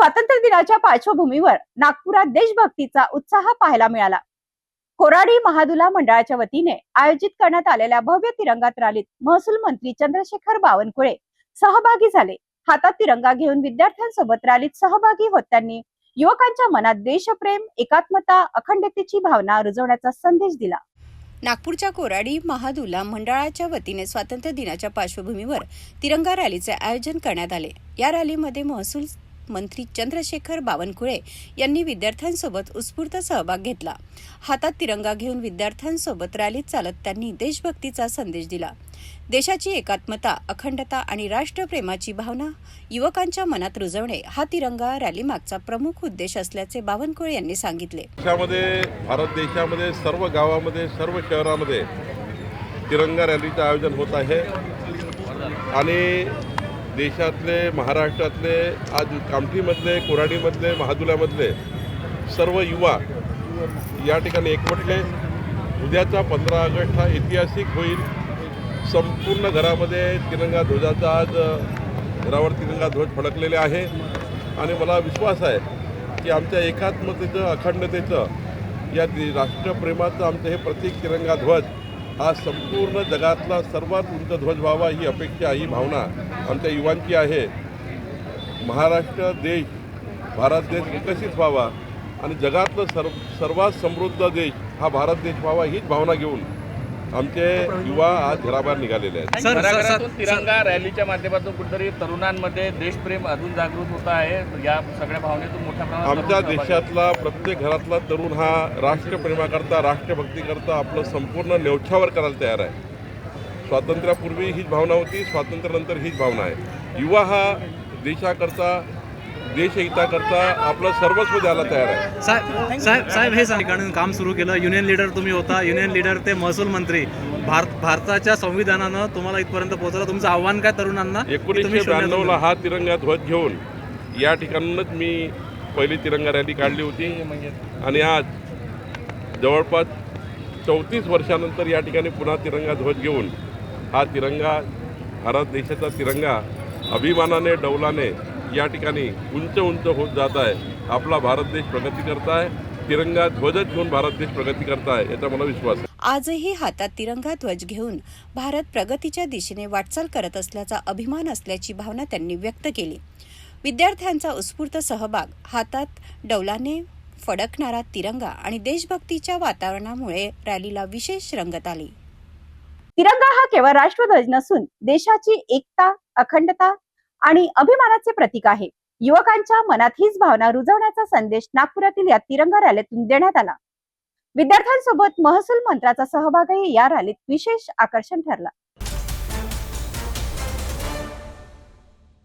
स्वातंत्र्य दिनाच्या पार्श्वभूमीवर नागपुरात देशभक्तीचा उत्साह पाहायला मिळाला। कोराडी महादुला मंडळाच्या वतीने आयोजित करण्यात आलेल्या भव्य तिरंगा रॅलीत महसूल मंत्री चंद्रशेखर बावनकुळे सहभागी झाले। हातात तिरंगा घेऊन विद्यार्थ्यांसोबत रॅलीत सहभागी होत्यांनी युवकांच्या मनात देशप्रेम, एकात्मता, अखंडतेची भावना रुजवण्याचा संदेश दिला। नागपूरच्या कोराडी महादुला मंडळाच्या वतीने स्वातंत्र्य दिनाच्या पार्श्वभूमीवर तिरंगा रॅलीचे आयोजन करण्यात आले। या रॅलीमध्ये महसूल मंत्री चंद्रशेखर बावनकुळे यांनी विद्यार्थ्यांसोबत उत्स्फूर्त सहभाग घेतला। हातात तिरंगा घेऊन विद्यार्थ्यांसोबत रॅलीत चालत त्यांनी देशभक्तीचा संदेश दिला। देशाची एकात्मता, अखंडता आणि राष्ट्रप्रेमाची भावना युवकांच्या मनात रुजवणे हा तिरंगा रॅली मागचा प्रमुख उद्देश असल्याचे बावनकुळे यांनी सांगितले। भारत देशामध्ये सर्व गावामध्ये, सर्व शहरामध्ये तिरंगा रॅलीचे आयोजन होत आहे आणि देशातले, महाराष्ट्रातले, आज कामठीमधले, कोराडीमधले, महादुल्यामधले सर्व युवा या ठिकाणी एकवटले। उद्याचा 15 ऑगस्ट हा ऐतिहासिक होईल। संपूर्ण घरामध्ये तिरंगा ध्वजाचा आज घरावर तिरंगा ध्वज फडकलेले आहे आणि मला विश्वास आहे की आमच्या एकात्मतेचं, अखंडतेचं, या राष्ट्रप्रेमाचं आमचं हे प्रतीक तिरंगा ध्वज हा संपूर्ण जगातला सर्वात उंच ध्वज व्हावा ही अपेक्षा, ही भावना आमच्या युवांची आहे। महाराष्ट्र देश, भारत देश विकसित व्हावा आणि जगातलं सर्वात समृद्ध देश हा भारत देश व्हावा हीच भावना घेऊन आमचे युवा आज घराबाहेर निघालेले आहेत। घराघरातून तिरंगा रॅलीच्या माध्यमातून कुठेतरी तरुणांमध्ये देशप्रेम अजून जागृत होत आहे। या सगळ्या भावनेतून मोठ्या प्रमाणात आमच्या देशातला प्रत्येक घरातला तरुण हा राष्ट्रप्रेमाकरता, राष्ट्रभक्तीकरता आपलं संपूर्ण न्यौछावर करायला तयार आहे। स्वातंत्र्यापूर्वी हीच भावना होती, स्वातंत्र्यानंतर हीच भावना आहे। युवा हा देशाकरता, देशहिताकरता आपलं सर्वस्व द्यायला तयार आहे। साहेब हे ठिकाणी काम सुरू केलं, युनियन लीडर तुम्ही होता, युनियन लीडर ते महसूल मंत्री, भारताच्या संविधानानं तुम्हाला इथपर्यंत पोहोचवलं। तुमचं आव्हान काय तरुणांना? 1992ला हा तिरंगा ध्वज घेऊन या ठिकाणूनच मी पहिली तिरंगा रॅली काढली होती आणि आज जवळपास 34 वर्षानंतर या ठिकाणी पुन्हा तिरंगा ध्वज घेऊन हा तिरंगा, भारत देशाचा तिरंगा अभिमानाने, डौलाने या ठिकाणी उंच उंच होत जात आहे। आपला भारत देश प्रगती करत आहे, तिरंगा ध्वजच घेऊन भारत देश प्रगती करत आहे याचा मला विश्वास आहे। आजही हातात तिरंगा ध्वज घेऊन भारत प्रगतीच्या दिशेने वाटचाल करत असल्याचा अभिमान असल्याची भावना त्यांनी व्यक्त केली। विद्यार्थ्यांचा उत्स्फूर्त सहभाग, हातात डौलाने फडकणारा तिरंगा आणि देशभक्तीच्या वातावरणामुळे रॅलीला विशेष रंगत आली। तिरंगा हा केवळ राष्ट्रध्वज नसून देशाची एकता, अखंडता आणि अभिमानाचे प्रतीक आहे। युवकांच्या मनात हीच भावना रुजवण्याचा संदेश नागपुरातील या तिरंगा रॅलीतून देण्यात आला। विद्यार्थ्यांसोबत महसूल मंत्र्याचा सहभागही या रॅलीत विशेष आकर्षण ठरला।